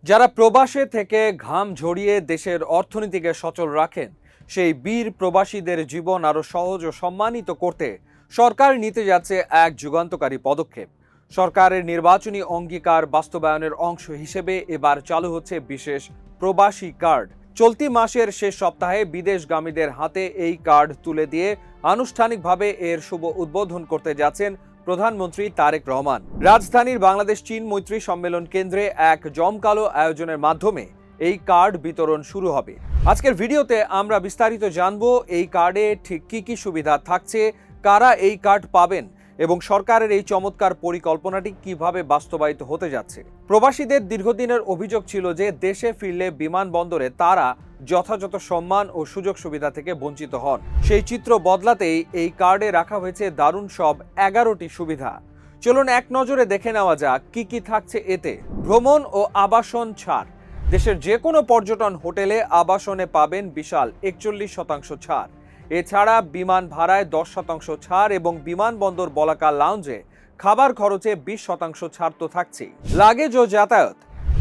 যারা প্রবাসে থেকে ঘাম ঝরিয়ে দেশের অর্থনীতিকে সচল রাখেন, সেই বীর প্রবাসীদের জীবন আরো সহজ ও সম্মানিত করতে সরকার নিতে যাচ্ছে এক যুগান্তকারী পদক্ষেপ। সরকারের নির্বাচনী অঙ্গীকার বাস্তবায়নের অংশ হিসেবে এবার চালু হচ্ছে বিশেষ প্রবাসী কার্ড। চলতি মাসের শেষ সপ্তাহে বিদেশগামীদের হাতে এই কার্ড তুলে দিয়ে আনুষ্ঠানিকভাবে এর শুভ উদ্বোধন করতে যাচ্ছেন প্রধানমন্ত্রী তারেক রহমান। রাজধানীর বাংলাদেশ চীন মৈত্রী সম্মেলন কেন্দ্রে এক জমকালো আয়োজনের মাধ্যমে এই কার্ড বিতরণ শুরু হবে। আজকের ভিডিওতে আমরা বিস্তারিত জানবো এই কার্ডে ঠিক কি কি সুবিধা থাকছে, কারা এই কার্ড পাবেন এবং সরকারের এই চমৎকার পরিকল্পনাটি কিভাবে বাস্তবায়িত হতে যাচ্ছে। প্রবাসীদের দীর্ঘদিনের অভিযোগ ছিল যে দেশে ফিরলে বিমানবন্দরে তারা যথাযথ সম্মান ও সুযোগ সুবিধা থেকে বঞ্চিত হন। সেই চিত্র বদলাতেই এই কার্ডে রাখা হয়েছে দারুণ সব 11টি সুবিধা। চলুন এক নজরে দেখে নেওয়া যাক কি কি থাকছে এতে। ভ্রমণ ও আবাসন ছাড়। দেশের যে কোনো পর্যটন হোটেলে আবাসনে পাবেন বিশাল 41% ছাড়। এছাড়া বিমান ভাড়ায় 10% ছাড় এবং বিমানবন্দর বলাকা লাউঞ্জে খাবার খরচে 20% ছাড় তো থাকছেই। লাগেজ ও যাতায়াত।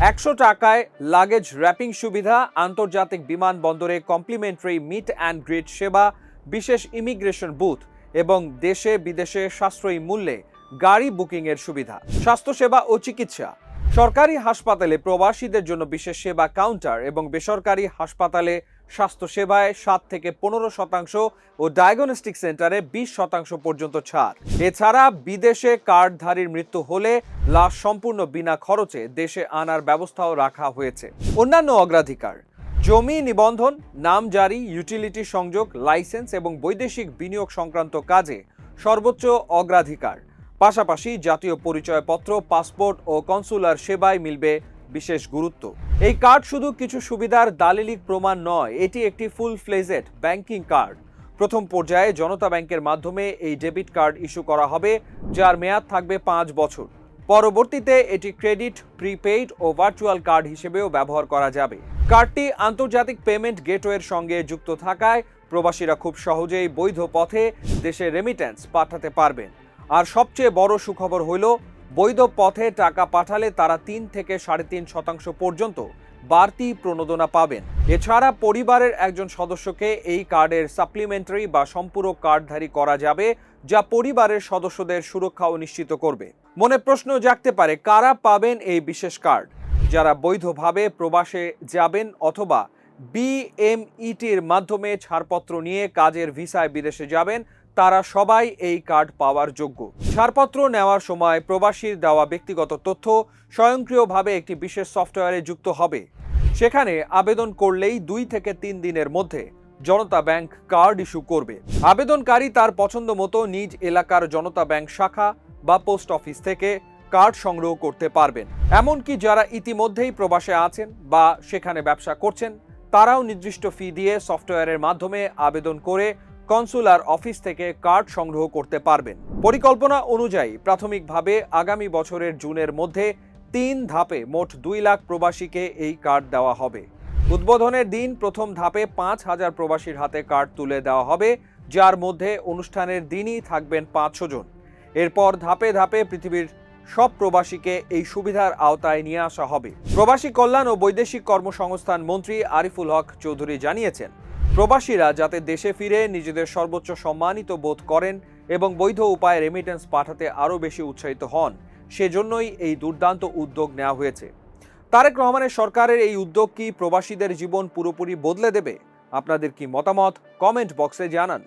100 টাকায় লাগেজ র্যাপিং সুবিধা, আন্তর্জাতিক বিমানবন্দরে কমপ্লিমেন্টারি মিট অ্যান্ড গ্রিট সেবা, বিশেষ ইমিগ্রেশন বুথ এবং দেশে বিদেশে সাশ্রয়ী মূল্যে গাড়ি বুকিংয়ের সুবিধা। স্বাস্থ্যসেবা ও চিকিৎসা। সরকারি হাসপাতালে প্রবাসীদের জন্য বিশেষ সেবা কাউন্টার এবং বেসরকারি হাসপাতালে স্বাস্থ্যসেবায় 7 থেকে 15% ও ডায়াগনস্টিক সেন্টারে 20% পর্যন্ত ছাড়। এছাড়া বিদেশে কার্ডধারীর মৃত্যু হলে লাশ সম্পূর্ণ বিনা খরচে দেশে আনার ব্যবস্থাও রাখা হয়েছে। অন্যান্য অগ্রাধিকার: জমি নিবন্ধন, নামজারি, ইউটিলিটি সংযোগ, লাইসেন্স এবং বৈদেশিক বিনিয়োগ সংক্রান্ত কাজে সর্বোচ্চ অগ্রাধিকার। পাশাপাশি জাতীয় পরিচয়পত্র, পাসপোর্ট ও কনসুলার সেবায় মিলবে বিশেষ গুরুত্ব। এই কার্ড শুধু কিছু সুবিধার দালিলিক প্রমাণ নয়, এটি একটি ফুল ফ্লেজেড ব্যাংকিং কার্ড। প্রথম পর্যায়ে জনতা ব্যাংকের মাধ্যমে এই ডেবিট কার্ড ইস্যু করা হবে, যার মেয়াদ থাকবে 5 বছর। পরবর্তীতে এটি ক্রেডিট, প্রিপেইড ও ভার্চুয়াল কার্ড হিসেবেও ব্যবহার করা যাবে। কার্ডটি আন্তর্জাতিক পেমেন্ট গেটওয়ের সঙ্গে যুক্ত থাকায় প্রবাসীরা খুব সহজেই বৈধ পথে দেশে রেমিট্যান্স পাঠাতে পারবেন। আর সবচেয়ে বড় সুখবর হইল, বৈধ পথে টাকা পাঠালে তারা 3 থেকে 3.5% পর্যন্ত বাড়তি প্রণোদনা পাবেন। এছাড়া পরিবারের একজন সদস্যকে এই কার্ডের সাপ্লিমেন্টারি বা সম্পূরক কার্ডধারী করা যাবে, যা পরিবারের সদস্যদের সুরক্ষাও নিশ্চিত করবে। মনে প্রশ্ন জাগতে পারে, কারা পাবেন এই বিশেষ কার্ড? যারা বৈধভাবে প্রবাসে যাবেন অথবা বিএমইটির মাধ্যমে ছাড়পত্র নিয়ে কাজের ভিসায় বিদেশে যাবেন, তারা সবাই এই কার্ড পাওয়ার যোগ্য। ছাড়পত্র নেওয়ার সময় প্রবাসীর দেওয়া ব্যক্তিগত তথ্য স্বয়ংক্রিয়ভাবে একটি বিশেষ সফটওয়্যারে যুক্ত হবে। সেখানে আবেদন করলেই 2 থেকে 3 দিনের মধ্যে জনতা ব্যাংক কার্ড ইস্যু করবে। আবেদনকারী তার পছন্দ মতো নিজ এলাকার জনতা ব্যাংক শাখা বা পোস্ট অফিস থেকে কার্ড সংগ্রহ করতে পারবেন। এমনকি যারা ইতিমধ্যেই প্রবাসে আছেন বা সেখানে ব্যবসা করছেন, তারাও নির্দিষ্ট ফি দিয়ে সফটওয়্যারের মাধ্যমে আবেদন করে কনসুলার অফিস থেকে কার্ড সংগ্রহ করতে পারবেন। পরিকল্পনা অনুযায়ী প্রাথমিকভাবে আগামী বছরের জুনের মধ্যে 3 ধাপে মোট 2 লাখ প্রবাসীকে এই কার্ড দেওয়া হবে। উদ্বোধনের দিন প্রথম ধাপে 5,000 প্রবাসীর হাতে কার্ড তুলে দেওয়া হবে, যার মধ্যে অনুষ্ঠানের দিনই থাকবেন 500 জন। এরপর ধাপে ধাপে পৃথিবীর সব প্রবাসীকে এই সুবিধার আওতায় নিয়ে আসা হবে। প্রবাসী কল্যাণ ও বৈদেশিক কর্মসংস্থান মন্ত্রী আরিফুল হক চৌধুরী জানিয়েছেন, প্রবাসীরা যাতে দেশে ফিরে নিজেদের সর্বোচ্চ সম্মানিত বোধ করেন এবং বৈধ উপায়ে রেমিটেন্স পাঠাতে আরও বেশি উৎসাহিত হন, সেজন্যই এই দুর্দান্ত উদ্যোগ নেওয়া হয়েছে। তারেক রহমানের সরকারের এই উদ্যোগ কি প্রবাসীদের জীবন পুরোপুরি বদলে দেবে? আপনাদের কি মতামত? কমেন্ট বক্সে জানান।